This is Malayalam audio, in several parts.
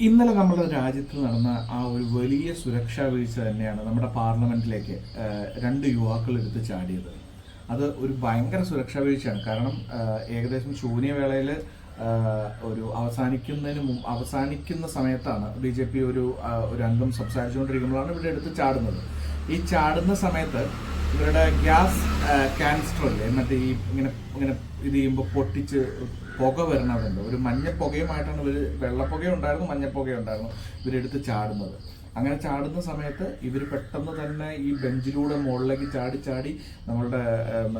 ഇന്നലെ നമ്മുടെ രാജ്യത്ത് നടന്ന ആ ഒരു വലിയ സുരക്ഷാ വീഴ്ച തന്നെയാണ് നമ്മുടെ പാർലമെന്റിലേക്ക് രണ്ട് യുവാക്കൾ എടുത്ത് ചാടിയത്. അത് ഒരു ഭയങ്കര സുരക്ഷാ വീഴ്ചയാണ്. കാരണം ഏകദേശം ശൂന്യവേളയിൽ ഒരു അവസാനിക്കുന്ന സമയത്താണ് BJP ഒരു അംഗം സംസാരിച്ചുകൊണ്ടിരിക്കുമ്പോഴാണ് ഇവിടെ എടുത്ത് ചാടുന്നത്. ഈ ചാടുന്ന സമയത്ത് ഇവരുടെ ഗ്യാസ് കാനിസ്റ്ററില്ലേ, മറ്റേ ഈ ഇങ്ങനെ ഇങ്ങനെ ഇത് ചെയ്യുമ്പോൾ പൊട്ടിച്ച് പുക വരണതുണ്ട്. ഒരു മഞ്ഞപ്പുകയുമായിട്ടാണ് വെള്ളപ്പുകയും ഉണ്ടായിരുന്നു, മഞ്ഞപ്പുകയും ഉണ്ടായിരുന്നു ഇവരെടുത്ത് ചാടുന്നത്. അങ്ങനെ ചാടുന്ന സമയത്ത് ഇവർ പെട്ടെന്ന് തന്നെ ഈ ബെഞ്ചിലൂടെ മുകളിലേക്ക് ചാടി നമ്മളുടെ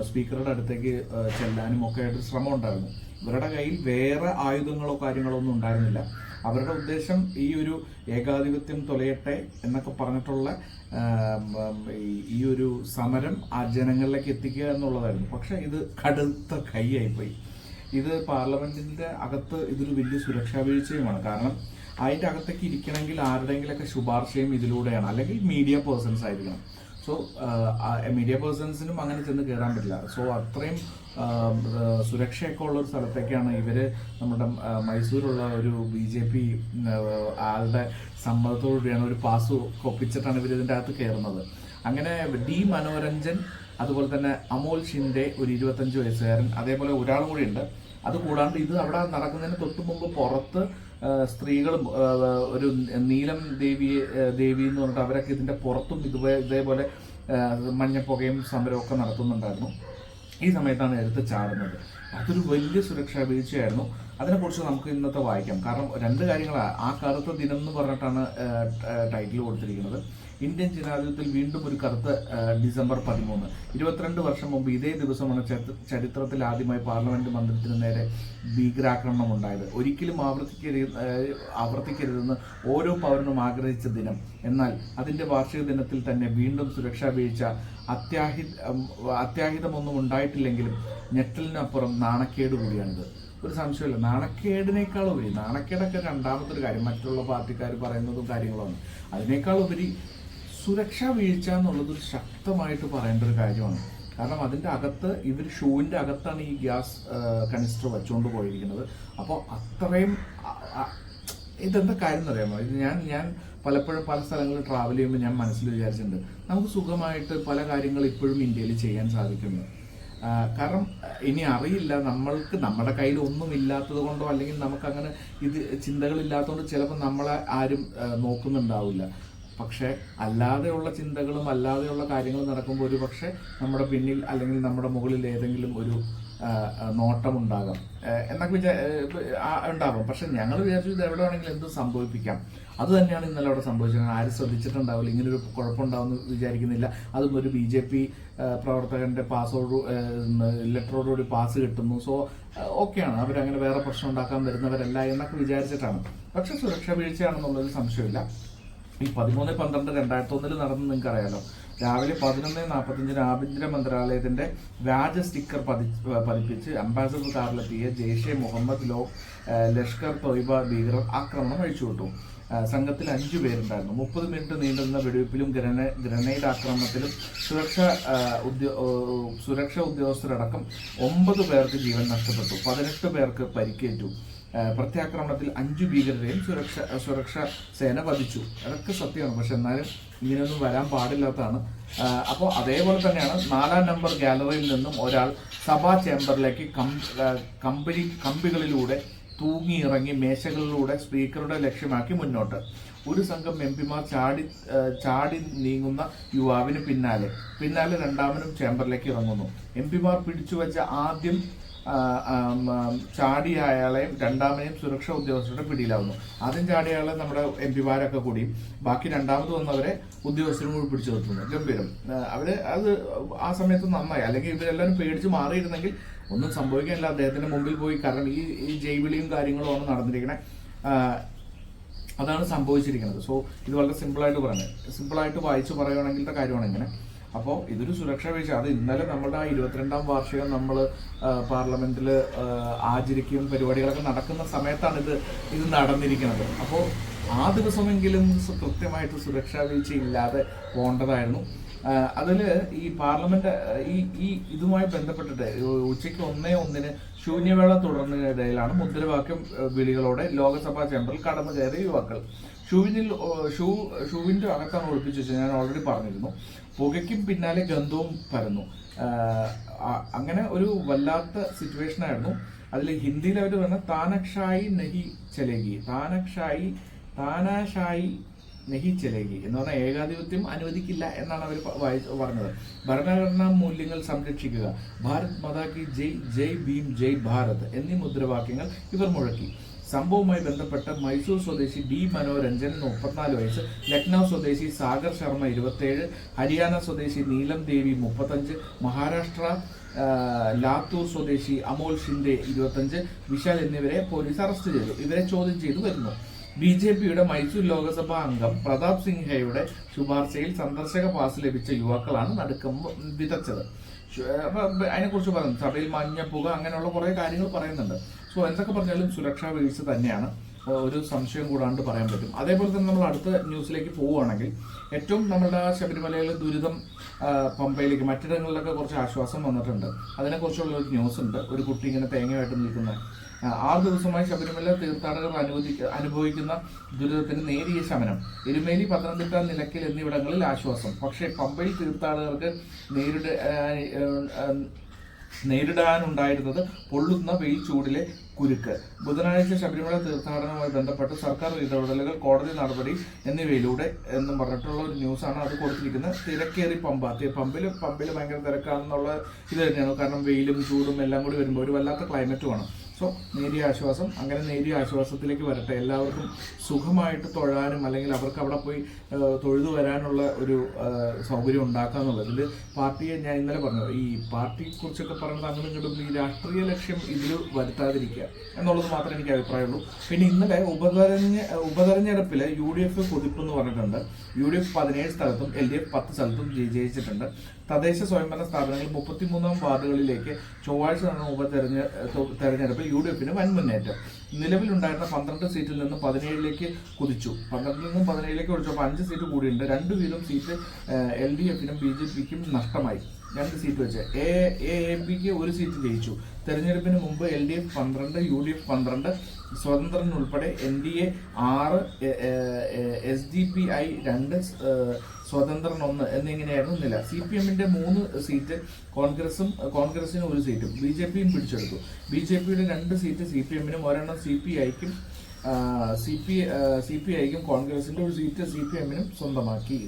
സ്പീക്കറുടെ അടുത്തേക്ക് ചെല്ലാനും ഒക്കെ ആയിട്ട് ശ്രമം ഉണ്ടായിരുന്നു. ഇവരുടെ കയ്യിൽ വേറെ ആയുധങ്ങളോ കാര്യങ്ങളോ ഒന്നും ഉണ്ടായിരുന്നില്ല. അവരുടെ ഉദ്ദേശം ഈ ഒരു ഏകാധിപത്യം തൊലയട്ടെ എന്നൊക്കെ പറഞ്ഞിട്ടുള്ള ഈ ഒരു സമരം ആ ജനങ്ങളിലേക്ക് എത്തിക്കുക എന്നുള്ളതായിരുന്നു. പക്ഷെ ഇത് കടുത്ത കൈയായിപ്പോയി. ഇത് പാർലമെന്റിന്റെ അകത്ത് ഇതൊരു വലിയ സുരക്ഷാ വീഴ്ചയുമാണ്. കാരണം അതിൻ്റെ അകത്തേക്ക് ഇരിക്കണമെങ്കിൽ ആരുടെയെങ്കിലൊക്കെ ശുപാർശയും ഇതിലൂടെയാണ്, അല്ലെങ്കിൽ മീഡിയ പേഴ്സൺസ് ആയിരിക്കണം. സോ മീഡിയ പേഴ്സൺസിനും അങ്ങനെ ചെന്ന് കയറാൻ പറ്റില്ല. സോ അത്രയും സുരക്ഷയൊക്കെ ഉള്ള ഒരു സ്ഥലത്തേക്കാണ് ഇവര് നമ്മുടെ മൈസൂരുള്ള ഒരു BJP ആളുടെ സമ്മതത്തോടുകൂടിയാണ് ഒരു പാസ് ഒപ്പിച്ചിട്ടാണ് ഇവർ ഇതിൻ്റെ അകത്ത് കയറുന്നത്. അങ്ങനെ D മനോരഞ്ജൻ, അതുപോലെ തന്നെ അമോൽ ഷിൻഡെ ഒരു 25 വയസ്സുകാരൻ, അതേപോലെ ഒരാൾ കൂടി ഉണ്ട്. അത് കൂടാണ്ട് ഇത് അവിടെ നടക്കുന്നതിന് തൊട്ട് മുമ്പ് പുറത്ത് സ്ത്രീകളും ഒരു നീലം ദേവി എന്ന് പറഞ്ഞിട്ട് അവരൊക്കെ ഇതിന്റെ പുറത്തും ഇതേപോലെ മഞ്ഞപ്പുകയും സമരവും ഒക്കെ നടത്തുന്നുണ്ടായിരുന്നു. ഈ സമയത്താണ് എടുത്ത് ചാടുന്നത്. അതൊരു വലിയ സുരക്ഷാ വീഴ്ചയായിരുന്നു. അതിനെക്കുറിച്ച് നമുക്ക് ഇന്നത്തെ വായിക്കാം. കാരണം രണ്ട് കാര്യങ്ങളാണ്. ആ കറുത്ത ദിനം എന്ന് പറഞ്ഞിട്ടാണ് ടൈറ്റിൽ കൊടുത്തിരിക്കുന്നത്. ഇന്ത്യൻ ജനാധിപത്യത്തിൽ വീണ്ടും ഒരു കറുത്ത ഡിസംബർ 13. 22 വർഷം മുമ്പ് ഇതേ ദിവസമാണ് ചരിത്രത്തിൽ ആദ്യമായി പാർലമെന്റ് മന്ദിരത്തിന് നേരെ ഭീകരാക്രമണം ഉണ്ടായത്. ഒരിക്കലും ആവർത്തിക്കരുതെന്ന് ഓരോ പൗരനും ആഗ്രഹിച്ച ദിനം. എന്നാൽ അതിന്റെ വാർഷിക ദിനത്തിൽ തന്നെ വീണ്ടും സുരക്ഷാ വീഴ്ച. അത്യാഹിതമൊന്നും ഉണ്ടായിട്ടില്ലെങ്കിലും ഞെട്ടലിനപ്പുറം നാണക്കേട് കൂടിയാണിത്. ഒരു സംശയമില്ല, നാണക്കേടിനേക്കാൾ ഉപരി, നാണക്കേടൊക്കെ രണ്ടാമത്തെ ഒരു കാര്യം, മറ്റുള്ള പാർട്ടിക്കാർ പറയുന്നതും കാര്യങ്ങളുമാണ്. അതിനേക്കാൾ ഉപരി സുരക്ഷാ വീഴ്ച എന്നുള്ളതൊരു ശക്തമായിട്ട് പറയേണ്ട ഒരു കാര്യമാണ്. കാരണം അതിൻ്റെ അകത്ത് ഇവർ ഷൂവിൻ്റെ അകത്താണ് ഈ ഗ്യാസ് കനിസ്റ്റർ വെച്ചുകൊണ്ട് പോയിരിക്കുന്നത്. അപ്പോൾ അത്രയും ഇതെന്താ കാര്യം എന്നറിയാമോ? ഇത് ഞാൻ പലപ്പോഴും പല സ്ഥലങ്ങളിൽ ട്രാവൽ ചെയ്യുമ്പോൾ ഞാൻ മനസ്സിൽ വിചാരിച്ചിട്ടുണ്ട്, നമുക്ക് സുഖമായിട്ട് പല കാര്യങ്ങൾ ഇപ്പോഴും ഇന്ത്യയിൽ ചെയ്യാൻ സാധിക്കുന്നു. കാരണം ഇനി അറിയില്ല, നമ്മൾക്ക് നമ്മുടെ കയ്യിൽ ഒന്നും ഇല്ലാത്തത് കൊണ്ടോ അല്ലെങ്കിൽ നമുക്കങ്ങനെ ഇത് ചിന്തകളില്ലാത്തതുകൊണ്ട് ചിലപ്പോൾ നമ്മളെ ആരും നോക്കുന്നുണ്ടാവില്ല. പക്ഷെ അല്ലാതെയുള്ള ചിന്തകളും അല്ലാതെയുള്ള കാര്യങ്ങളും നടക്കുമ്പോൾ ഒരു പക്ഷെ നമ്മുടെ പിന്നിൽ അല്ലെങ്കിൽ നമ്മുടെ മുകളിൽ ഏതെങ്കിലും ഒരു നോട്ടം ഉണ്ടാകാം എന്നൊക്കെ ഉണ്ടാകും. പക്ഷെ ഞങ്ങൾ വിചാരിച്ചു ഇത് എവിടെ വേണമെങ്കിലും എന്തും സംഭവിപ്പിക്കാം. അത് തന്നെയാണ് ഇന്നലെ അവിടെ സംഭവിച്ചത്. ആരും ശ്രദ്ധിച്ചിട്ടുണ്ടാവില്ല, ഇങ്ങനൊരു കുഴപ്പമുണ്ടാവുമെന്ന് വിചാരിക്കുന്നില്ല. അതും ഒരു BJP പ്രവർത്തകന്റെ ലെറ്ററോടുകൂടി പാസ് കിട്ടുന്നു. സോ ഓക്കെയാണ്, അവരങ്ങനെ വേറെ പ്രശ്നം ഉണ്ടാക്കാൻ വരുന്നവരല്ല എന്നൊക്കെ വിചാരിച്ചിട്ടാണ്. പക്ഷെ സുരക്ഷാ വീഴ്ചയാണെന്നുള്ളൊരു സംശയമില്ല. ഈ 13/12/2001 നടന്നു നിങ്ങൾക്ക് അറിയാലോ. രാവിലെ 11:45 ആഭ്യന്തര മന്ത്രാലയത്തിന്റെ വ്യാജ സ്റ്റിക്കർ പതിപ്പിച്ച് അംബാസഡർ കാറിലെത്തിയ ജെയ്ഷെ മുഹമ്മദ് ലഷ്കർ തൊയ്ബ ഭീകരർ ആക്രമണം അഴിച്ചുവിട്ടു. സംഘത്തിൽ 5 പേരുണ്ടായിരുന്നു. 30 മിനിറ്റ് നീണ്ടുന്ന വെടിവെപ്പിലും ഗ്രനേഡ് ആക്രമണത്തിലും സുരക്ഷാ ഉദ്യോഗസ്ഥരടക്കം 9 പേർക്ക് ജീവൻ നഷ്ടപ്പെട്ടു, 18 പേർക്ക് പരിക്കേറ്റു. പ്രത്യാക്രമണത്തിൽ 5 ഭീകരരെയും സുരക്ഷാ സേന വധിച്ചു. അതൊക്കെ സത്യമാണ്, പക്ഷെ എന്നാലും ഇങ്ങനെയൊന്നും വരാൻ പാടില്ലാത്തതാണ്. അപ്പോൾ അതേപോലെ തന്നെയാണ് 4-ാം നമ്പർ ഗാലറിയിൽ നിന്നും ഒരാൾ സഭാ ചേംബറിലേക്ക് കമ്പികളിലൂടെ തൂങ്ങിയിറങ്ങി മേശകളിലൂടെ സ്പീക്കറുടെ ലക്ഷ്യമാക്കി മുന്നോട്ട്. ഒരു സംഘം MP-മാർ ചാടി നീങ്ങുന്ന യുവാവിന് പിന്നാലെ രണ്ടാമനും ചേംബറിലേക്ക് ഇറങ്ങുന്നു. MP-മാർ പിടിച്ചുവെച്ച ആദ്യം ചാടിയ അയാളെയും രണ്ടാമനെയും സുരക്ഷാ ഉദ്യോഗസ്ഥരുടെ പിടിയിലാവുന്നു. ആദ്യം ചാടിയ ആളെ നമ്മുടെ MP-മാരൊക്കെ കൂടി ബാക്കി രണ്ടാമത് വന്നവരെ ഉദ്യോഗസ്ഥരും കൂടി പിടിച്ചു നിർത്തുന്നു. ഗംഭീരം. അത് ആ സമയത്ത് നന്നായി. അല്ലെങ്കിൽ ഇവരെല്ലാവരും പേടിച്ച് മാറിയിരുന്നെങ്കിൽ ഒന്നും സംഭവിക്കാനില്ല അദ്ദേഹത്തിന്റെ മുമ്പിൽ പോയി. കാരണം ഈ ജൈവിളിയും കാര്യങ്ങളുമാണ് നടന്നിരിക്കണേ. അതാണ് സംഭവിച്ചിരിക്കുന്നത്. സോ ഇത് വളരെ സിമ്പിളായിട്ട് വായിച്ചു പറയുകയാണെങ്കിലത്തെ കാര്യമാണ് ഇങ്ങനെ. അപ്പോൾ ഇതൊരു സുരക്ഷാ വീഴ്ച. അത് ഇന്നലെ നമ്മുടെ 22ാം വാർഷികം നമ്മൾ പാർലമെന്റിൽ ആചരിക്കുകയും പരിപാടികളൊക്കെ നടക്കുന്ന സമയത്താണ് ഇത് നടന്നിരിക്കുന്നത്. അപ്പോൾ ആ ദിവസമെങ്കിലും കൃത്യമായിട്ട് സുരക്ഷാ വീഴ്ച ഇല്ലാതെ പോകേണ്ടതായിരുന്നു. അതിൽ ഈ പാർലമെന്റ് ഈ ഇതുമായി ബന്ധപ്പെട്ടിട്ട് ഉച്ചയ്ക്ക് 1:01 ശൂന്യവേള തുടർന്നതിനിടയിലാണ് മുദ്രാവാക്യം വിളികളോടെ ലോക്സഭാ ചേംബറിൽ കടന്നു കയറിയ യുവാക്കൾ. ഷൂവിന്റെ അകത്താണ് ഒളിപ്പിച്ചു വെച്ചത്. ഞാൻ ഓൾറെഡി പറഞ്ഞിരുന്നു. പുകയ്ക്കും പിന്നാലെ ഗന്ധവും പരന്നു. അങ്ങനെ ഒരു വല്ലാത്ത സിറ്റുവേഷൻ ആയിരുന്നു. അതിൽ ഹിന്ദിയിൽ അവർ പറഞ്ഞ താനാഷായി നെഹി ചലേഗി എന്ന് പറഞ്ഞാൽ ഏകാധിപത്യം അനുവദിക്കില്ല എന്നാണ് അവർ പറഞ്ഞത്. ഭരണഘടനാ മൂല്യങ്ങൾ സംരക്ഷിക്കുക, ഭാരത് മാതാ കി ജയ്, ജയ് ഭീം, ജയ് ഭാരത് എന്നീ മുദ്രാവാക്യങ്ങൾ ഇവർ മുഴക്കി. സംഭവവുമായി ബന്ധപ്പെട്ട് മൈസൂർ സ്വദേശി ഡി മനോരഞ്ജൻ 34 വയസ്സ്, ലക്നൗ സ്വദേശി സാഗർ ശർമ്മ 27, ഹരിയാന സ്വദേശി നീലം ദേവി 35, മഹാരാഷ്ട്ര ലാത്തൂർ സ്വദേശി അമോൽ ഷിൻഡെ 25, വിശാൽ എന്നിവരെ പോലീസ് അറസ്റ്റ് ചെയ്തു. ഇവരെ ചോദ്യം ചെയ്തു വരുന്നു. ബിജെപിയുടെ മൈസൂർ ലോക്സഭാ അംഗം പ്രതാപ് സിംഹയുടെ ശുപാർശയിൽ സന്ദർശക പാസ് ലഭിച്ച യുവാക്കളാണ് നടുക്കം വിതച്ചത്. അതിനെക്കുറിച്ച് പറയുന്നു. സഭയിൽ മഞ്ഞപ്പുക അങ്ങനെയുള്ള കുറെ കാര്യങ്ങൾ പറയുന്നുണ്ട്. സോ എന്തൊക്കെ പറഞ്ഞാലും സുരക്ഷാ വീഴ്ച തന്നെയാണ്, ഒരു സംശയം കൂടാണ്ട് പറയാൻ പറ്റും. അതേപോലെ തന്നെ നമ്മൾ അടുത്ത ന്യൂസിലേക്ക് പോവുകയാണെങ്കിൽ, ഏറ്റവും നമ്മുടെ ശബരിമലയിലെ ദുരിതം പമ്പയിലേക്ക് മറ്റിടങ്ങളിലൊക്കെ കുറച്ച് ആശ്വാസം വന്നിട്ടുണ്ട്. അതിനെക്കുറിച്ചുള്ള ഒരു ന്യൂസ് ഉണ്ട്. ഒരു കുട്ടി ഇങ്ങനെ തേങ്ങയായിട്ട് നിൽക്കുന്ന 6 ദിവസമായി ശബരിമല തീർത്ഥാടകർ അനുഭവിക്കുന്ന ദുരിതത്തിന് നേരിയ ശമനം. എരുമേലി, പത്തനംതിട്ട, നിലയ്ക്കൽ എന്നിവിടങ്ങളിൽ ആശ്വാസം. പക്ഷേ പമ്പയിൽ തീർത്ഥാടകർക്ക് നേരിടാനുണ്ടായിരുന്നത് പൊള്ളുന്ന വെയിൽ ചൂടിലെ കുരുക്ക്. ബുധനാഴ്ച ശബരിമല തീർത്ഥാടനവുമായി ബന്ധപ്പെട്ട് സർക്കാർ ഇടപെടലുകൾ, കോടതി നടപടി എന്നിവയിലൂടെ എന്നും പറഞ്ഞിട്ടുള്ള ഒരു ന്യൂസാണ് അത് കൊടുത്തിരിക്കുന്നത്. തിരക്കേറി പമ്പിൽ ഭയങ്കര തിരക്കാണെന്നുള്ള ഇത് തന്നെയാണ്. കാരണം വെയിലും ചൂടും എല്ലാം കൂടി വരുമ്പോൾ ഒരു വല്ലാത്ത ക്ലൈമറ്റുമാണ്. സോ നേരിയ ആശ്വാസം. അങ്ങനെ നേരിയ ആശ്വാസത്തിലേക്ക് വരട്ടെ. എല്ലാവർക്കും സുഖമായിട്ട് തൊഴാനും അല്ലെങ്കിൽ അവർക്ക് അവിടെ പോയി തൊഴുതു വരാനുള്ള ഒരു സൗകര്യം ഉണ്ടാക്കുക എന്നുള്ളത്. ഇതിൽ പാർട്ടിയെ ഞാൻ ഇന്നലെ പറഞ്ഞു, ഈ പാർട്ടിയെ കുറിച്ചൊക്കെ പറയുന്നത് അങ്ങനെ ഇങ്ങോട്ടും ഈ രാഷ്ട്രീയ ലക്ഷ്യം ഇതിൽ വരുത്താതിരിക്കുക എന്നുള്ളത് മാത്രമേ എനിക്ക് അഭിപ്രായമുള്ളൂ. പിന്നെ ഇന്നലെ ഉപതെരഞ്ഞെടുപ്പിൽ UDF കുതിപ്പ് എന്ന് പറഞ്ഞിട്ടുണ്ട്. UDF 17 സ്ഥലത്തും LDF 10 സ്ഥലത്തും ജയിച്ചിട്ടുണ്ട്. തദ്ദേശ സ്വയംഭരണ സ്ഥാപനങ്ങൾ 33 വാർഡുകളിലേക്ക് ചൊവ്വാഴ്ച നടന്ന തെരഞ്ഞെടുപ്പിൽ UDFന് വൻ മുന്നേറ്റം. നിലവിലുണ്ടായിരുന്ന 12 സീറ്റിൽ നിന്ന് 17ലേക്ക് കുതിച്ചു. 12ൽ നിന്നും 17ലേക്ക് കുതിച്ചപ്പോൾ 5 സീറ്റ് കൂടിയുണ്ട്. 2 വീതം സീറ്റ് LDFനും BJPക്കും നഷ്ടമായി. 2 സീറ്റ് വെച്ച് AAPക്ക് 1 സീറ്റ് ജയിച്ചു. തെരഞ്ഞെടുപ്പിന് മുമ്പ് LDF 12, UDF 12, സ്വതന്ത്രൻ ഉൾപ്പെടെ NDA 6, SDPI 2, സ്വതന്ത്രൻ 1 എന്നിങ്ങനെയായിരുന്നു നില. CPMന്റെ 3 സീറ്റ് കോൺഗ്രസിന് 1 സീറ്റും BJPയും പിടിച്ചെടുത്തു. BJPയുടെ 2 സീറ്റ് CPMനും 1 CPIക്കും കോൺഗ്രസിന്റെ 1 സീറ്റ് CPMനും സ്വന്തമാക്കി.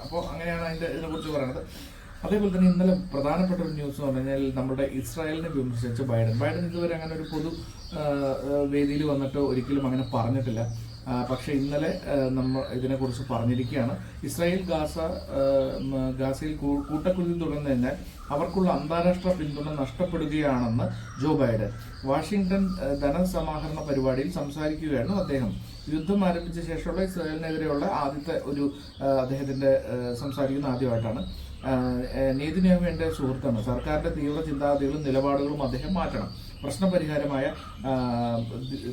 അപ്പോൾ അങ്ങനെയാണ് ഇതിനെക്കുറിച്ച് പറയുന്നത്. അതേപോലെ തന്നെ ഇന്നലെ പ്രധാനപ്പെട്ട ഒരു ന്യൂസ് എന്ന് പറഞ്ഞു കഴിഞ്ഞാൽ നമ്മുടെ ഇസ്രായേലിനെ വിമർശിച്ച ബൈഡൻ ഇതുവരെ അങ്ങനെ ഒരു പൊതു വേദിയിൽ വന്നിട്ട് ഒരിക്കലും അങ്ങനെ പറഞ്ഞിട്ടില്ല. പക്ഷെ ഇന്നലെ നമ്മൾ ഇതിനെക്കുറിച്ച് പറഞ്ഞിരിക്കുകയാണ്. ഇസ്രായേൽ ഗാസയിൽ കൂട്ടക്കുരുതി തുടർന്നു കഴിഞ്ഞാൽ അവർക്കുള്ള അന്താരാഷ്ട്ര പിന്തുണ നഷ്ടപ്പെടുകയാണെന്ന് ജോ ബൈഡൻ വാഷിംഗ്ടൺ ധനസമാഹരണ പരിപാടിയിൽ സംസാരിക്കുകയായിരുന്നു അദ്ദേഹം. യുദ്ധം ആരംഭിച്ച ശേഷമുള്ള ഇസ്രായേലിനെതിരെയുള്ള ആദ്യത്തെ ഒരു അദ്ദേഹത്തിന്റെ സംസാരിക്കുന്ന ആദ്യമായിട്ടാണ്. നെതന്യാഹു എൻ്റെ സുഹൃത്താണ്. സർക്കാരിന്റെ തീവ്ര ചിന്താഗതികളും നിലപാടുകളും അദ്ദേഹം മാറ്റണം. പ്രശ്നപരിഹാരമായ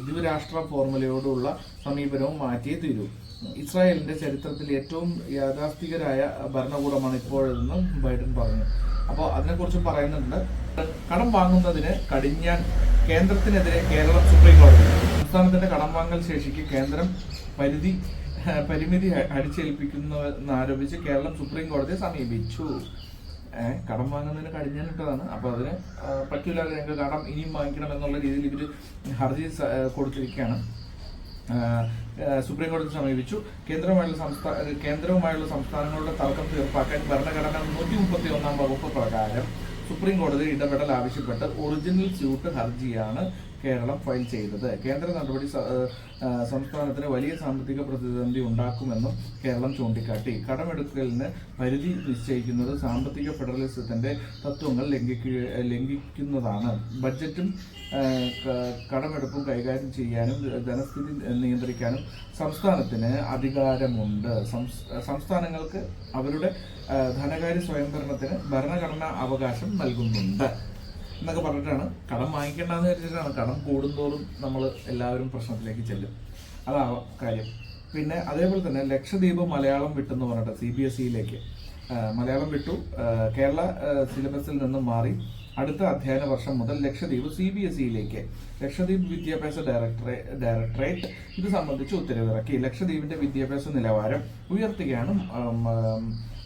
ദ്വിരാഷ്ട്ര ഫോർമുലയോടുള്ള സമീപനവും മാറ്റിയേ തീരൂ. ഇസ്രായേലിന്റെ ചരിത്രത്തിൽ ഏറ്റവും യാഥാസ്ഥികരായ ഭരണകൂടമാണ് ഇപ്പോഴെന്ന് ബൈഡൻ പറഞ്ഞു. അപ്പോൾ അതിനെക്കുറിച്ച് പറയുന്നുണ്ട്. കടം വാങ്ങുന്നതിന് കടിഞ്ഞാൻ കേന്ദ്രത്തിനെതിരെ കേരളം സുപ്രീം കോടതി. സംസ്ഥാനത്തിന്റെ കടം വാങ്ങൽ ശേഷിക്ക് കേന്ദ്രം പരിമിതി അടിച്ചേൽപ്പിക്കുന്നുവെന്നാരോപിച്ച് കേരളം സുപ്രീം കോടതിയെ സമീപിച്ചു. കടം വാങ്ങുന്നതിന് കടിഞ്ഞാനിട്ടതാണ്. അപ്പോൾ അതിന് പറ്റില്ല, ഞങ്ങൾക്ക് കടം ഇനിയും വാങ്ങിക്കണം എന്നുള്ള രീതിയിൽ ഇവർ ഹർജി കൊടുത്തിരിക്കുകയാണ്. സുപ്രീം കോടതി സമീപിച്ചു. കേന്ദ്രവുമായുള്ള സംസ്ഥാനങ്ങളുടെ തർക്കം തീർപ്പാക്കാൻ ഭരണഘടന 131 വകുപ്പ് പ്രകാരം സുപ്രീം കോടതി ഇടപെടൽ ആവശ്യപ്പെട്ട് ഒറിജിനൽ സ്യൂട്ട് ഹർജിയാണ് കേരളം ഫയൽ ചെയ്തത്. കേന്ദ്ര നടപടി സംസ്ഥാനത്തിന് വലിയ സാമ്പത്തിക പ്രതിസന്ധി ഉണ്ടാക്കുമെന്നും കേരളം ചൂണ്ടിക്കാട്ടി. കടമെടുക്കലിന് പരിധി നിശ്ചയിക്കുന്നത് സാമ്പത്തിക ഫെഡറലിസത്തിന്റെ തത്വങ്ങൾ ലംഘിക്കുന്നതാണ്. ബഡ്ജറ്റും കടമെടുപ്പും കൈകാര്യം ചെയ്യാനും ധനസ്ഥിതി നിയന്ത്രിക്കാനും സംസ്ഥാനത്തിന് അധികാരമുണ്ട്. സംസ്ഥാനങ്ങൾക്ക് അവരുടെ ധനകാര്യ സ്വയംഭരണത്തിന് ഭരണഘടനാ അവകാശം നൽകുന്നുണ്ട് എന്നൊക്കെ പറഞ്ഞിട്ടാണ്. കടം വാങ്ങിക്കേണ്ടെന്ന് വെച്ചിട്ടാണ്. കടം കൂടുന്തോറും നമ്മൾ എല്ലാവരും പ്രശ്നത്തിലേക്ക് ചെല്ലും. അതാ കാര്യം. പിന്നെ അതേപോലെ തന്നെ ലക്ഷദ്വീപ് മലയാളം വിട്ടെന്ന് പറഞ്ഞിട്ട് CBSEയിലേക്ക് മലയാളം വിട്ടു. കേരള സിലബസിൽ നിന്നും മാറി അടുത്ത അധ്യയന വർഷം മുതൽ ലക്ഷദ്വീപ് CBSEയിലേക്ക് ലക്ഷദ്വീപ് വിദ്യാഭ്യാസ ഡയറക്ടറേറ്റ് ഇത് സംബന്ധിച്ച് ഉത്തരവിറക്കി. ലക്ഷദ്വീപിന്റെ വിദ്യാഭ്യാസ നിലവാരം ഉയർത്തുകയാണ്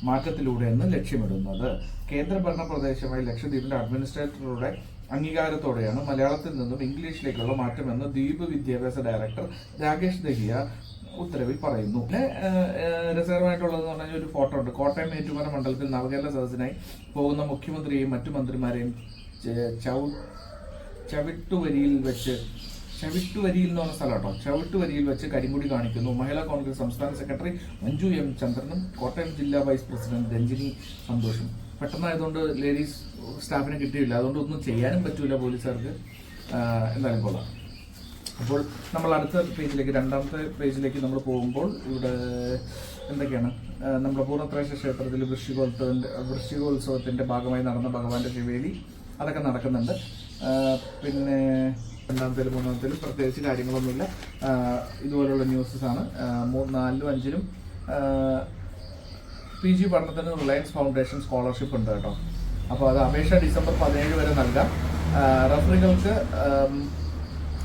മാറ്റത്തിലൂടെയെന്ന് ലക്ഷ്യമിടുന്നത്. കേന്ദ്രഭരണ പ്രദേശമായ ലക്ഷദ്വീപിന്റെ അഡ്മിനിസ്ട്രേറ്ററുടെ അംഗീകാരത്തോടെയാണ് മലയാളത്തിൽ നിന്നും ഇംഗ്ലീഷിലേക്കുള്ള മാറ്റമെന്ന് ദ്വീപ് വിദ്യാഭ്യാസ ഡയറക്ടർ രാകേഷ് ദഹിയ ഉത്തരവിൽ പറയുന്നു. പിന്നെ രസകരമായിട്ടുള്ളതെന്ന് പറഞ്ഞാൽ ഒരു ഫോട്ടോ ഉണ്ട്. കോട്ടയം ഏറ്റുമാനൂർ മണ്ഡലത്തിൽ നവകേരള സദസ്സിനായി പോകുന്ന മുഖ്യമന്ത്രിയെയും മറ്റു മന്ത്രിമാരെയും ചവിട്ടുവരിയിൽ എന്ന് പറഞ്ഞ സ്ഥലം കേട്ടോ, ചവിട്ടുവരിയിൽ വെച്ച് കരിങ്കൊടി കാണിക്കുന്നു. മഹിളാ കോൺഗ്രസ് സംസ്ഥാന സെക്രട്ടറി മഞ്ജു M. ചന്ദ്രനും കോട്ടയം ജില്ലാ വൈസ് പ്രസിഡന്റ് രഞ്ജിനി സന്തോഷും. പെട്ടെന്നായതുകൊണ്ട് ലേഡീസ് സ്റ്റാഫിനെ കിട്ടിയില്ല, അതുകൊണ്ട് ഒന്നും ചെയ്യാനും പറ്റൂല പോലീസുകാർക്ക്. എന്തായാലും കൊള്ളാം. അപ്പോൾ നമ്മൾ അടുത്ത പേജിലേക്ക്, രണ്ടാമത്തെ പേജിലേക്ക് നമ്മൾ പോകുമ്പോൾ ഇവിടെ എന്തൊക്കെയാണ്, നമ്മുടെ പൂർണ്ണത്രേശ്വര ക്ഷേത്രത്തിൽ വൃശ്ചികോത്സവത്തിൻ്റെ ഭാഗമായി നടന്ന ഭഗവാന്റെ ശിവേലി അതൊക്കെ നടക്കുന്നുണ്ട്. പിന്നെ രണ്ടാമത്തേലും മൂന്നാമത്തേലും പ്രത്യേകിച്ച് കാര്യങ്ങളൊന്നുമില്ല. ഇതുപോലുള്ള ന്യൂസസാണ്. 4-ലും 5-ലും PG പഠനത്തിന് റിലയൻസ് ഫൗണ്ടേഷൻ സ്കോളർഷിപ്പ് ഉണ്ട് കേട്ടോ. അപ്പോൾ അത് അപേക്ഷ ഡിസംബർ 17 വരെ നൽകാം.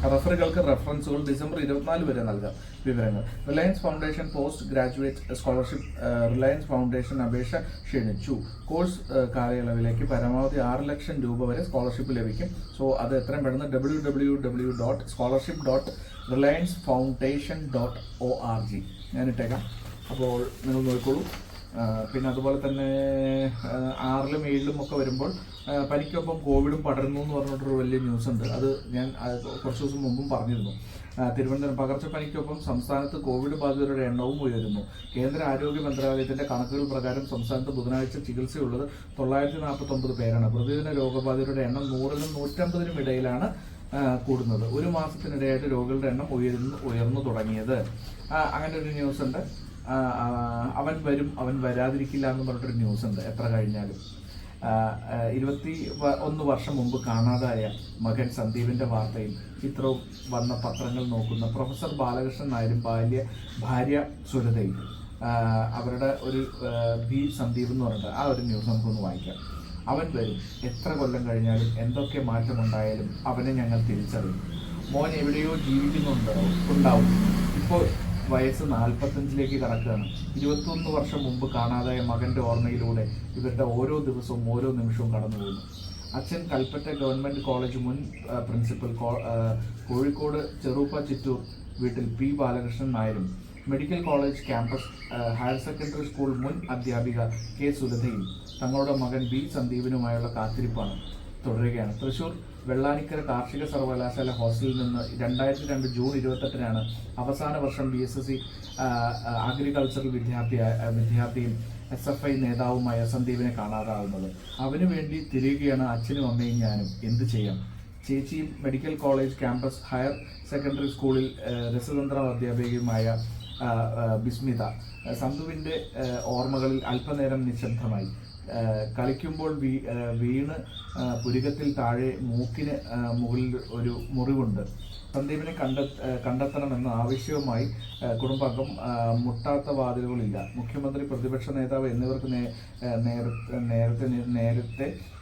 റഫറുകൾക്ക് റെഫറൻസുകൾ ഡിസംബർ 24 വരെ നൽകാം. വിവരങ്ങൾ Reliance foundation post graduate scholarship. Reliance foundation അപേക്ഷ ക്ഷണിച്ചു. കോഴ്സ് കാലയളവിലേക്ക് പരമാവധി 6 ലക്ഷം രൂപ വരെ സ്കോളർഷിപ്പ് ലഭിക്കും. സോ അത് എത്രയും പെട്ടെന്ന് www.scholarship.reliancefoundation.org ഞാൻ ഇട്ടേക്കാം. അപ്പോൾ നിങ്ങൾ നോക്കിക്കോളൂ. പിന്നെ അതുപോലെ തന്നെ 6-ലും 7-ലും ഒക്കെ വരുമ്പോൾ പനിക്കൊപ്പം കോവിഡും പടരുന്നു എന്ന് പറഞ്ഞിട്ടൊരു വലിയ ന്യൂസ് ഉണ്ട്. അത് ഞാൻ കുറച്ച് ദിവസം മുമ്പും പറഞ്ഞിരുന്നു. തിരുവനന്തപുരം പകർച്ചപ്പനിക്കൊപ്പം സംസ്ഥാനത്ത് കോവിഡ് ബാധിതരുടെ എണ്ണവും ഉയരുന്നു. കേന്ദ്ര ആരോഗ്യ മന്ത്രാലയത്തിന്റെ കണക്കുകൾ പ്രകാരം സംസ്ഥാനത്ത് ബുധനാഴ്ച ചികിത്സയുള്ളത് 949 പേരാണ്. പ്രതിദിന രോഗബാധിതരുടെ എണ്ണം 100-നും 150-നും ഇടയിലാണ് കൂടുന്നത്. ഒരു മാസത്തിനിടെയായിട്ട് രോഗികളുടെ എണ്ണം ഉയർന്നു തുടങ്ങിയത്. അങ്ങനെ ഒരു ന്യൂസ് ഉണ്ട്. അവൻ വരും അവൻ വരാതിരിക്കില്ല എന്ന് പറഞ്ഞിട്ടൊരു ന്യൂസ് ഉണ്ട്. എത്ര കഴിഞ്ഞാലും 21 വർഷം മുമ്പ് കാണാതായ മകൻ സന്ദീപിന്റെ വാർത്തയും ചിത്രവും വന്ന പത്രങ്ങൾ നോക്കുന്ന പ്രൊഫസർ ബാലകൃഷ്ണൻ നായരും ഭാര്യ സുരതയും അവരുടെ ഒരു സന്ദീപ് എന്ന് പറഞ്ഞിട്ട് ആ ഒരു ന്യൂസ് നമുക്കൊന്ന് വായിക്കാം. അവൻ വരും, എത്ര കൊല്ലം കഴിഞ്ഞാലും എന്തൊക്കെ മാറ്റമുണ്ടായാലും അവനെ ഞങ്ങൾ തിരിച്ചറിയും. മോൻ എവിടെയോ ജീവിക്കുന്നുണ്ടാവും. ഇപ്പോൾ വയസ്സ് 45-ലേക്ക് കടക്കുകയാണ്. 21 വർഷം മുമ്പ് കാണാതായ മകന്റെ ഓർമ്മയിലൂടെ ഇവരുടെ ഓരോ ദിവസവും ഓരോ നിമിഷവും കടന്നു പോകുന്നു. അച്ഛൻ കൽപ്പറ്റ ഗവൺമെന്റ് കോളേജ് മുൻ പ്രിൻസിപ്പൽ, കോഴിക്കോട് ചെറുപ്പ ചിറ്റൂർ വീട്ടിൽ P. ബാലകൃഷ്ണൻ നായരും, medical college campus higher secondary school മുൻ അധ്യാപിക K. സുലതയും തങ്ങളുടെ മകൻ B. സന്ദീപിനുമായുള്ള കാത്തിരിപ്പാണ് തുടരുകയാണ്. തൃശൂർ വെള്ളാനിക്കര കാർഷിക സർവകലാശാല ഹോസ്റ്റലിൽ നിന്ന് 2002 ജൂൺ 28-നാണ് അവസാന വർഷം BSc അഗ്രികൾച്ചറൽ വിദ്യാർത്ഥിയും SFI നേതാവുമായ സന്ദീപിനെ കാണാതാവുന്നത്. അവനു വേണ്ടി തിരിയുകയാണ് അച്ഛനും അമ്മയും ഞാനും. എന്ത് ചെയ്യാം? ചേച്ചിയും medical college campus higher secondary സ്കൂളിൽ രസതന്ത്ര അധ്യാപികയുമായ ബിസ്മിത. സന്ദുവിൻ്റെ ഓർമ്മകളിൽ അല്പനേരം നിശബ്ദമായി. കളിക്കുമ്പോൾ വീണ് പുരികത്തിൽ താഴെ മൂക്കിന് മുകളിൽ ഒരു മുറിവുണ്ട്. സന്ദീപിനെ കണ്ടെത്തണമെന്ന ആവശ്യവുമായി കുടുംബാംഗം. മുട്ടാത്ത വാതിലുകളില്ല. മുഖ്യമന്ത്രി, പ്രതിപക്ഷ നേതാവ് എന്നിവർക്ക് നേരത്തെ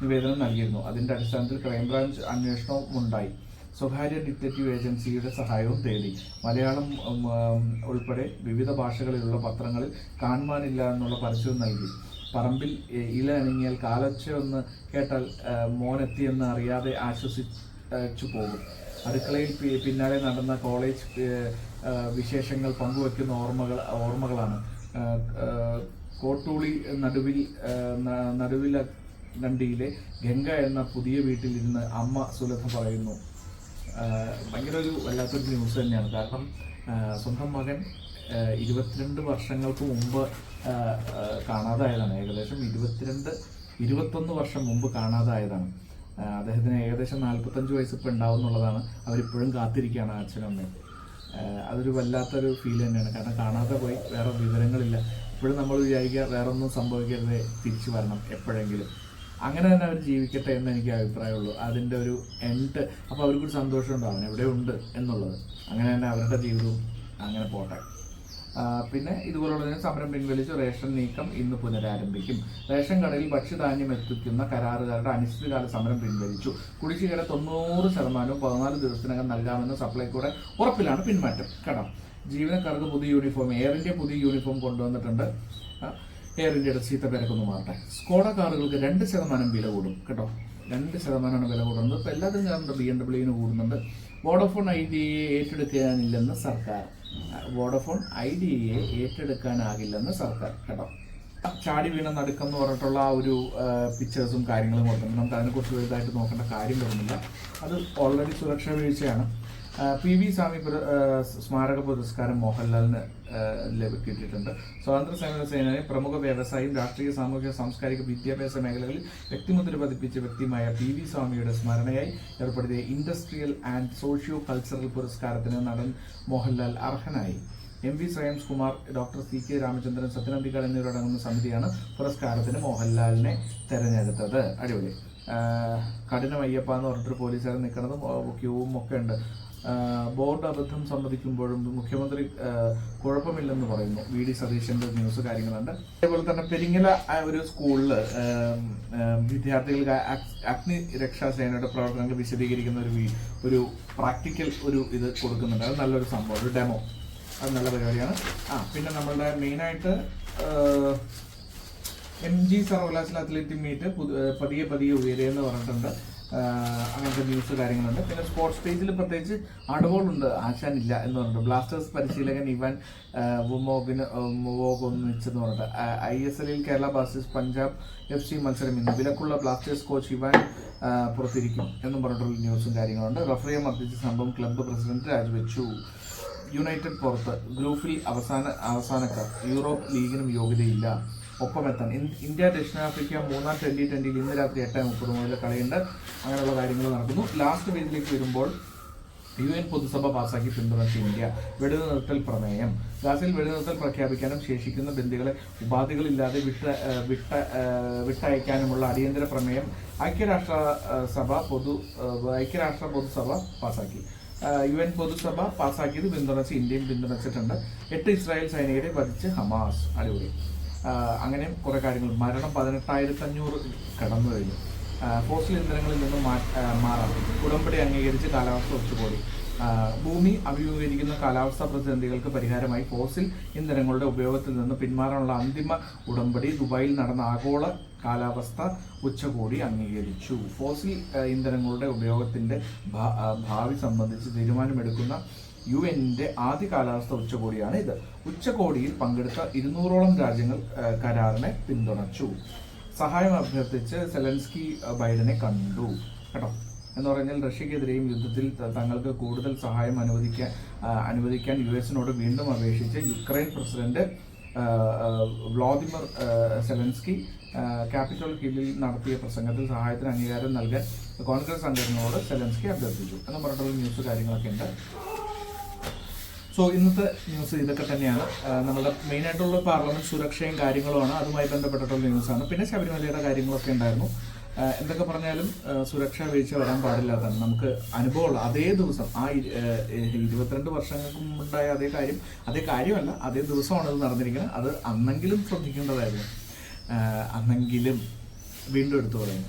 നിവേദനം നൽകിയിരുന്നു. അതിന്റെ അടിസ്ഥാനത്തിൽ ക്രൈംബ്രാഞ്ച് അന്വേഷണവും ഉണ്ടായി. സ്വകാര്യ ഡിറ്റക്റ്റീവ് ഏജൻസിയുടെ സഹായവും തേടി. മലയാളം ഉൾപ്പെടെ വിവിധ ഭാഷകളിലുള്ള പത്രങ്ങളിൽ കാണുവാനില്ല എന്നുള്ള പരസ്യവും നൽകി. പറമ്പിൽ ഇല അണിങ്ങിയാൽ കാലൊച്ച ഒന്ന് കേട്ടാൽ മോനെത്തിയെന്ന് അറിയാതെ ആശ്വസിച്ചു പോകും. അടുക്കളയിൽ പിന്നാലെ നടന്ന കോളേജ് വിശേഷങ്ങൾ പങ്കുവെക്കുന്ന ഓർമ്മകളാണ്. കോട്ടൂളി നടുവിലണ്ടിയിലെ ഗംഗ എന്ന പുതിയ വീട്ടിലിരുന്ന് അമ്മ സുലഭ പറയുന്നു. ഭയങ്കര ഒരു വല്ലാത്തൊരു ന്യൂസ് തന്നെയാണ്. കാരണം സ്വന്തം മകൻ 22 വർഷങ്ങൾക്ക് മുമ്പ് കാണാതായതാണ്. ഏകദേശം 21 വർഷം മുമ്പ് കാണാതായതാണ്. അദ്ദേഹത്തിന് ഏകദേശം 45 വയസ്സ് ഇപ്പം ഉണ്ടാവും എന്നുള്ളതാണ്. അവരിപ്പോഴും കാത്തിരിക്കുകയാണ് അച്ഛനും അമ്മയും. അതൊരു വല്ലാത്തൊരു ഫീൽ തന്നെയാണ്. കാരണം കാണാതെ പോയി, വേറെ വിവരങ്ങളില്ല. ഇപ്പോഴും നമ്മൾ വിചാരിക്കുക വേറെ ഒന്നും സംഭവിക്കരുത്, തിരിച്ചു വരണം എപ്പോഴെങ്കിലും. അങ്ങനെ തന്നെ അവർ ജീവിക്കട്ടെ എന്ന് എനിക്ക് അഭിപ്രായമുള്ളൂ. അതിൻ്റെ ഒരു എൻഡ്. അപ്പോൾ അവർക്കൊരു സന്തോഷം ഉണ്ടാവും എവിടെ ഉണ്ട് എന്നുള്ളത്. അങ്ങനെ തന്നെ അവരുടെ ജീവിതവും അങ്ങനെ പോട്ടെ. പിന്നെ ഇതുപോലുള്ള സമരം പിൻവലിച്ചു. റേഷൻ നീക്കം ഇന്ന് പുനരാരംഭിക്കും. റേഷൻ കടയിൽ ഭക്ഷ്യധാന്യം എത്തിക്കുന്ന കരാറുകാരുടെ അനിശ്ചിതകാല സമരം പിൻവലിച്ചു. കുടിശ്ശികയുടെ 90% 14 ദിവസത്തിനകം നൽകാമെന്ന സപ്ലൈകോയുടെ ഉറപ്പിലാണ് പിന്മാറ്റം. കേട്ടോ, ജീവനക്കാർക്ക് പുതിയ യൂണിഫോം, എയർ ഇന്ത്യ പുതിയ യൂണിഫോം കൊണ്ടുവന്നിട്ടുണ്ട്. എയർ ഇന്ത്യയുടെ ചീത്ത പേരൊക്കെ മാറട്ടെ. സ്കോഡ കാറുകൾക്ക് 2% വില കൂടും. കേട്ടോ, 2% വില കൂടുന്നത്. ഇപ്പോൾ എല്ലാത്തിനും കാണുന്നുണ്ട്. BMW കൂടുന്നുണ്ട്. വോഡഫോൺ ഐഡിയയെ ഏറ്റെടുക്കാനില്ലെന്ന് സർക്കാർ. വോഡഫോൺ ഐഡിയയെ ഏറ്റെടുക്കാനാകില്ലെന്ന് സർക്കാർ. കേട്ടോ, ചാടി വീണ നടുക്കം എന്ന് പറഞ്ഞിട്ടുള്ള ആ ഒരു പിക്ചേഴ്സും കാര്യങ്ങളും കൊടുക്കുന്നുണ്ട്. നമുക്ക് അതിനെക്കുറിച്ച് വലുതായിട്ട് നോക്കേണ്ട കാര്യം വരുന്നില്ല. അത് ഓൾറെഡി സുരക്ഷാ വീഴ്ചയാണ്. PV സ്വാമി സ്മാരക പുരസ്കാരം മോഹൻലാലിന് കിട്ടിയിട്ടുണ്ട്. സ്വാതന്ത്ര്യ സമര സേനാനി, പ്രമുഖ വ്യവസായിയും രാഷ്ട്രീയ, സാമൂഹിക, സാംസ്കാരിക, വിദ്യാഭ്യാസ മേഖലകളിൽ വ്യക്തിമുദ്ര പതിപ്പിച്ച വ്യക്തിമായ PV സ്വാമിയുടെ സ്മരണയായി ഏർപ്പെടുത്തിയ ഇൻഡസ്ട്രിയൽ ആൻഡ് സോഷ്യോ കൾച്ചറൽ പുരസ്കാരത്തിന് നടൻ മോഹൻലാൽ അർഹനായി. MV Shreyams Kumar, doctor CK Ramachandran, Sathyan Anthikad എന്നിവരടങ്ങുന്ന സമിതിയാണ് പുരസ്കാരത്തിന് മോഹൻലാലിനെ തെരഞ്ഞെടുത്തത്. അടിപൊളി. കഠിനമയ്യപ്പ എന്ന് പറഞ്ഞിട്ടൊരു പോലീസുകാരൻ നിൽക്കുന്നതും ക്യൂവും ഒക്കെ ഉണ്ട്. ബോർഡ് അബദ്ധം സമ്മതിക്കുമ്പോഴും മുഖ്യമന്ത്രി കുഴപ്പമില്ലെന്ന് പറയുന്നു. VD സതീശന്റെ ന്യൂസ് കാര്യങ്ങളുണ്ട്. അതേപോലെ തന്നെ പെരിങ്ങല ഒരു സ്കൂളിൽ വിദ്യാർത്ഥികൾക്ക് അഗ്നി രക്ഷാസേനയുടെ പ്രവർത്തനങ്ങൾ വിശദീകരിക്കുന്ന ഒരു പ്രാക്ടിക്കൽ ഇത് കൊടുക്കുന്നുണ്ട്. അത് നല്ലൊരു സംഭവം, ഒരു ഡെമോ. അത് നല്ല പരിപാടിയാണ്. പിന്നെ നമ്മളുടെ മെയിനായിട്ട് MG സർവകലാശാല അത്ലറ്റിക് മീറ്റ് പതിയെ ഉയരുമെന്ന് പറഞ്ഞിട്ടുണ്ട്. അങ്ങനത്തെ ന്യൂസ് കാര്യങ്ങളുണ്ട്. പിന്നെ സ്പോർട്സ് പേജിൽ പ്രത്യേകിച്ച് അടവുകളുണ്ട്. ആശാനില്ല എന്ന് പറഞ്ഞിട്ട് ബ്ലാസ്റ്റേഴ്സ് പരിശീലകൻ ഇവാൻ ഒന്നിച്ചെന്ന് പറഞ്ഞിട്ട്. ISL Kerala Blasters Punjab FC മത്സരം ഇന്ന്. വിലക്കുള്ള ബ്ലാസ്റ്റേഴ്സ് കോച്ച് ഇവാൻ പുറത്തിരിക്കും എന്നും പറഞ്ഞിട്ടുള്ള ന്യൂസും കാര്യങ്ങളുണ്ട്. റഫറിയെ മർദ്ദിച്ച സംഭവം ക്ലബ്ബ് പ്രസിഡന്റ് രാജിവെച്ചു. യുണൈറ്റഡ് പുറത്ത്. ഗ്രൂപ്പിൽ അവസാനക്കാർ. യൂറോപ്പ് ലീഗിനും യോഗ്യതയില്ല. ഒപ്പമെത്താൻ. ഇന്ത്യ ദക്ഷിണാഫ്രിക്ക 3-ാം T20 ഇന്ന് രാത്രി 8:30 മുതൽ കളിയുണ്ട്. അങ്ങനെയുള്ള കാര്യങ്ങൾ നടക്കുന്നു. ലാസ്റ്റ് പേജിലേക്ക് വരുമ്പോൾ UN പൊതുസഭ പാസാക്കി പിന്തുണച്ച ഇന്ത്യ. വെടിനിർത്തൽ പ്രമേയം. ഗാസയിൽ വെടിനിർത്തൽ പ്രഖ്യാപിക്കാനും ശേഷിക്കുന്ന ബന്ദികളെ ഉപാധികളില്ലാതെ വിട്ടയക്കാനുമുള്ള അടിയന്തര പ്രമേയം ഐക്യരാഷ്ട്ര പൊതുസഭ പാസാക്കി. UN പൊതുസഭ പാസാക്കിയത് പിന്തുണച്ച് ഇന്ത്യയും പിന്തുണച്ചിട്ടുണ്ട്. 8 ഇസ്രായേൽ സൈനികരെ വധിച്ച് ഹമാസ്. അടിപൊളി. അങ്ങനെ കുറേ കാര്യങ്ങൾ. മരണം 18,500 കടന്നു കഴിഞ്ഞു. ഫോസിൽ ഇന്ധനങ്ങളിൽ നിന്നും മാറാം. ഉടമ്പടി അംഗീകരിച്ച് കാലാവസ്ഥ ഉച്ചകോടി. ഭൂമി അഭിമുഖീകരിക്കുന്ന കാലാവസ്ഥാ പ്രതിസന്ധികൾക്ക് പരിഹാരമായി ഫോസിൽ ഇന്ധനങ്ങളുടെ ഉപയോഗത്തിൽ നിന്ന് പിന്മാറാനുള്ള അന്തിമ ഉടമ്പടി ദുബായിൽ നടന്ന ആഗോള കാലാവസ്ഥ ഉച്ചകോടി അംഗീകരിച്ചു. ഫോസിൽ ഇന്ധനങ്ങളുടെ ഉപയോഗത്തിന്റെ ഭാവി സംബന്ധിച്ച് തീരുമാനമെടുക്കുന്ന UN-ന്റെ ആദ്യ കാലാവസ്ഥ ഉച്ചകോടിയാണ് ഇത്. ഉച്ചകോടിയിൽ പങ്കെടുത്ത 200ഓളം രാജ്യങ്ങൾ കരാറിനെ പിന്തുണച്ചു. സഹായം അഭ്യർത്ഥിച്ച് സെലൻസ്കി ബൈഡനെ കണ്ടു. കേട്ടോ, എന്ന് പറഞ്ഞാൽ റഷ്യക്കെതിരെയും യുദ്ധത്തിൽ തങ്ങൾക്ക് കൂടുതൽ സഹായം അനുവദിക്കാൻ US-നോട് വീണ്ടും അപേക്ഷിച്ച് Ukraine president Vladimir Zelensky capitol ഹില്ലിൽ നടത്തിയ പ്രസംഗത്തിൽ സഹായത്തിന് അംഗീകാരം നൽകാൻ കോൺഗ്രസ് സംഘടനകളോട് സെലൻസ്കി അഭ്യർത്ഥിച്ചു എന്ന് പറഞ്ഞിട്ടുള്ള ന്യൂസ് കാര്യങ്ങളൊക്കെ ഉണ്ട്. സോ ഇന്നത്തെ ന്യൂസ് ഇതൊക്കെ തന്നെയാണ്. നമ്മുടെ മെയിനായിട്ടുള്ള പാർലമെന്റ് സുരക്ഷയും കാര്യങ്ങളുമാണ്. അതുമായി ബന്ധപ്പെട്ടിട്ടുള്ള ന്യൂസാണ്. പിന്നെ ശബരിമലയുടെ കാര്യങ്ങളൊക്കെ ഉണ്ടായിരുന്നു. എന്തൊക്കെ പറഞ്ഞാലും സുരക്ഷാ വീഴ്ച വരാൻ പാടില്ലാത്തതാണ്. നമുക്ക് അനുഭവമുള്ള അതേ ദിവസം 22 വർഷങ്ങൾക്ക് മുമ്പുണ്ടായ അതേ കാര്യമല്ല, അതേ ദിവസമാണ് ഇത് നടന്നിരിക്കുന്നത്. അത് അന്നെങ്കിലും ശ്രദ്ധിക്കേണ്ടതായിരുന്നു. അന്നെങ്കിലും വീണ്ടും എടുത്തു പറയുന്നു.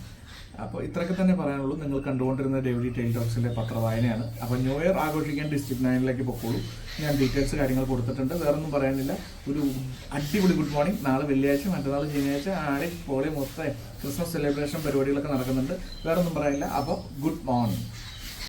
അപ്പോൾ ഇത്രയൊക്കെ തന്നെ പറയാനുള്ളൂ. നിങ്ങൾ കണ്ടുകൊണ്ടിരുന്ന ഡെയിലി ടെയിൽ ടോക്സിലെ പത്രവായനയാണ്. അപ്പോൾ ന്യൂ ഇയർ ആഘോഷിക്കാൻ ഡിസ്ട്രിക്ട് 9ലേക്ക് പൊക്കോളൂ. ഞാൻ ഡീറ്റെയിൽസ് കാര്യങ്ങൾ കൊടുത്തിട്ടുണ്ട്. വേറൊന്നും പറയാനില്ല. ഒരു അടിപൊളി ഗുഡ് മോർണിംഗ്. നാളെ വെള്ളിയാഴ്ച, മറ്റന്നാൾ ശനിയാഴ്ച പൊളി മൊത്തം ക്രിസ്മസ് സെലിബ്രേഷൻ പരിപാടികളൊക്കെ നടക്കുന്നുണ്ട്. വേറൊന്നും പറയാനില്ല. അപ്പോൾ ഗുഡ് മോർണിംഗ്.